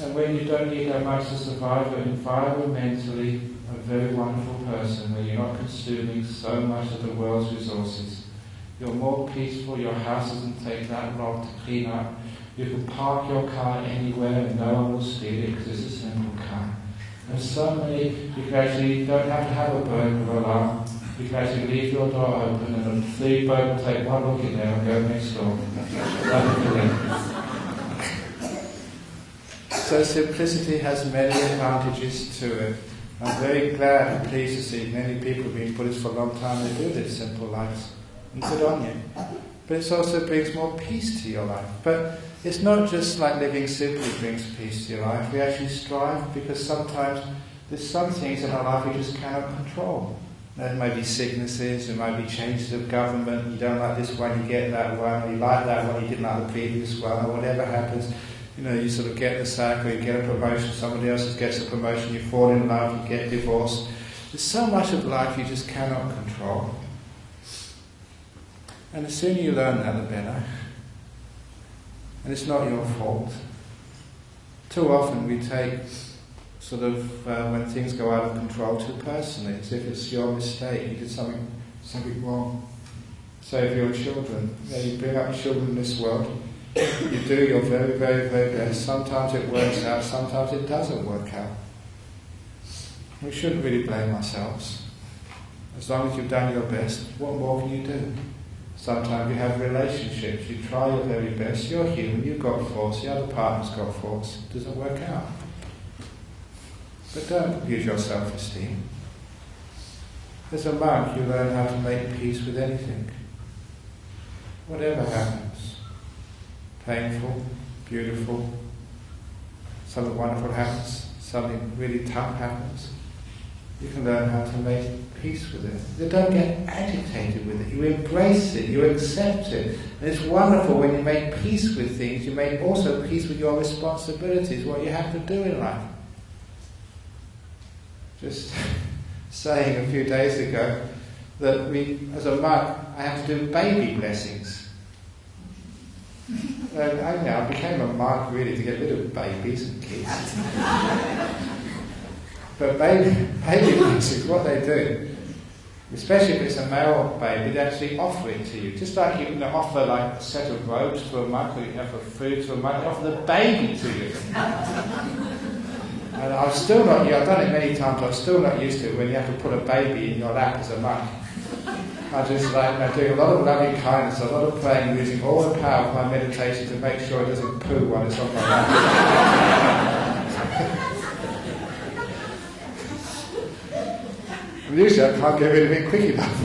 And when you don't need that much to survive, but environmentally a very wonderful person, where you're not consuming so much of the world's resources. You're more peaceful, your house doesn't take that long to clean up. You can park your car anywhere and no one will steal it because it's a simple car. And so many, you can actually don't have to have a burglar alarm. You can actually leave your door open and a thief will take one look in there and go next door. So simplicity has many advantages to it. I'm very glad and pleased to see many people who've been Buddhists for a long time that do live simple lives. And good on you. But it also brings more peace to your life. But it's not just like living simply brings peace to your life. We actually strive, because sometimes there's some things in our life we just cannot control. There might be sicknesses, there might be changes of government, you don't like this one, you get that one, or you like that one, you didn't like the previous one, or whatever happens. You know, you sort of get the sack, or you get a promotion, somebody else gets a promotion, you fall in love, you get divorced. There's so much of life you just cannot control. And the sooner you learn that, the better. And it's not your fault. Too often we take sort of, when things go out of control, too personally, as if it's your mistake, you did something wrong. So for your children, you bring up children in this world, you do your very, very, very best. Sometimes it works out, sometimes it doesn't work out. We shouldn't really blame ourselves. As long as you've done your best, what more can you do? Sometimes you have relationships, you try your very best, you're human, you've got faults, the other partner's got faults, it doesn't work out. But don't abuse your self-esteem. As a monk, you learn how to make peace with anything. Whatever happens. Painful, beautiful, something wonderful happens, something really tough happens. You can learn how to make peace with it. You don't get agitated with it. You embrace it, you accept it. And it's wonderful when you make peace with things, you make also peace with your responsibilities, what you have to do in life. Just saying a few days ago that as a monk, I have to do baby blessings. And I became a monk really to get rid of babies and kids. But baby blessings, what they do, especially if it's a male baby, they actually offer it to you. Just like you offer like a set of robes to a monk, or you offer food to a monk, they offer the baby to you. And I've done it many times, I'm still not used to it when you have to put a baby in your lap as a monk. I just doing a lot of loving kindness, a lot of praying, using all the power of my meditation to make sure it doesn't poo while it's on my lap. Usually I can't get rid of it quick enough.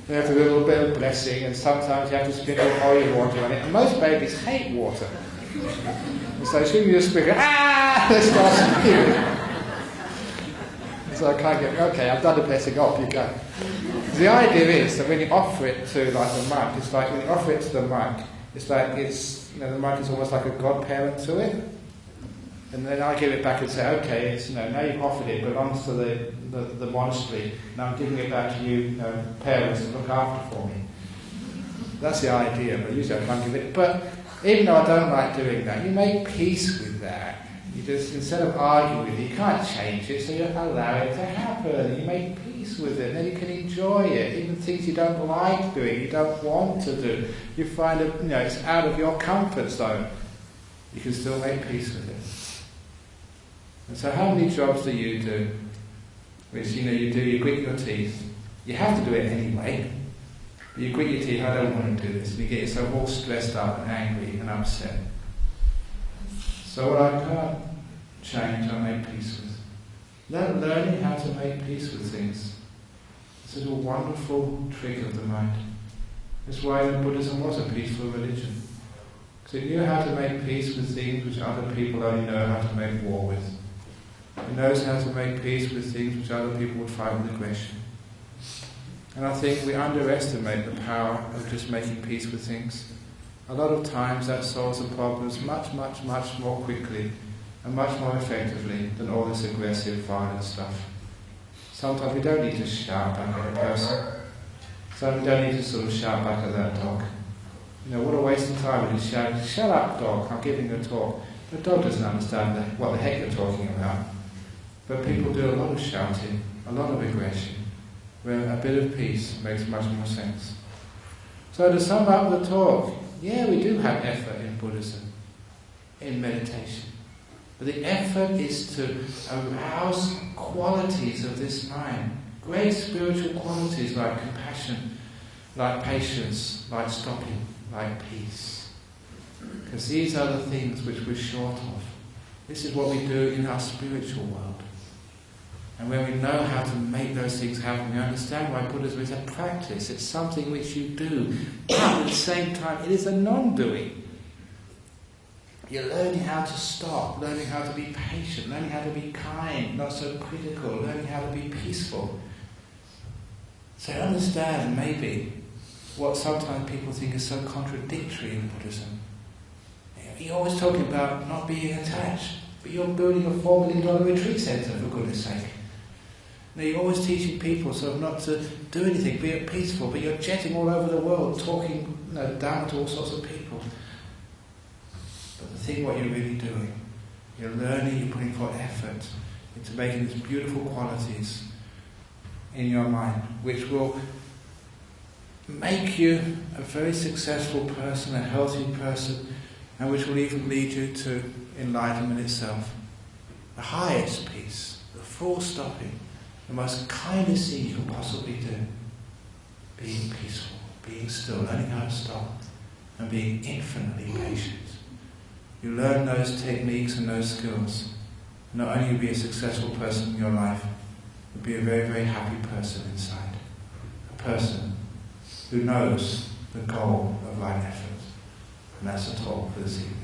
You have to do a little bit of blessing, and sometimes you have to sprinkle holy water on it. And most babies hate water. And so as soon as you just sprinkle, they start spewing. So I can't okay, I've done the blessing, off you go. The idea is that when you offer it to like a monk, it's like when you offer it to the monk, it's like the monk is almost like a godparent to it. And then I give it back and say, okay, now you've offered it, it belongs to the monastery, and I'm giving it back to you, parents, to look after for me. That's the idea, but usually I can't give it. But even though I don't like doing that, you make peace with that. You just, instead of arguing with it, you can't change it, so you allow it to happen. You make peace with it, and then you can enjoy it. Even things you don't like doing, you don't want to do, you find it, it's out of your comfort zone. You can still make peace with it. And so how many jobs do you do? Which, you grit your teeth. You have to do it anyway. But you grit your teeth, I don't want to do this. And you get yourself all stressed up and angry and upset. So what I can't change, I make peace with. Learning how to make peace with things. It's a wonderful trick of the mind. That's why Buddhism was a peaceful religion. Because it knew how to make peace with things which other people only know how to make war with. It knows how to make peace with things which other people would fight with aggression. And I think we underestimate the power of just making peace with things. A lot of times that solves the problems much, much, much more quickly and much more effectively than all this aggressive, violent stuff. Sometimes we don't need to shout back at a person. Sometimes we don't need to sort of shout back at that dog. What a waste of time it is shouting, "Shut up, dog, I'm giving a talk." The dog doesn't understand what the heck you're talking about. But people do a lot of shouting, a lot of aggression, where a bit of peace makes much more sense. So to sum up the talk, yeah, we do have effort in Buddhism, in meditation. But the effort is to arouse qualities of this mind, great spiritual qualities like compassion, like patience, like stopping, like peace. Because these are the things which we're short of. This is what we do in our spiritual world. And when we know how to make those things happen, we understand why Buddhism is a practice. It's something which you do, but at the same time it is a non-doing. You're learning how to stop, learning how to be patient, learning how to be kind, not so critical, learning how to be peaceful. So understand maybe what sometimes people think is so contradictory in Buddhism. You're always talking about not being attached, but you're building a $4 million retreat centre, for goodness sake. Now, you're always teaching people sort of not to do anything, be peaceful, but you're jetting all over the world, talking Dhamma to all sorts of people. But the thing, what you're really doing, you're learning, you're putting forth effort into making these beautiful qualities in your mind, which will make you a very successful person, a healthy person, and which will even lead you to enlightenment itself. The highest peace, the full stopping, the most kindest thing you can possibly do. Being peaceful, being still, learning how to stop, and being infinitely patient. You learn those techniques and those skills. Not only will you be a successful person in your life, you'll be a very, very happy person inside. A person who knows the goal of right effort. And that's the talk for this evening.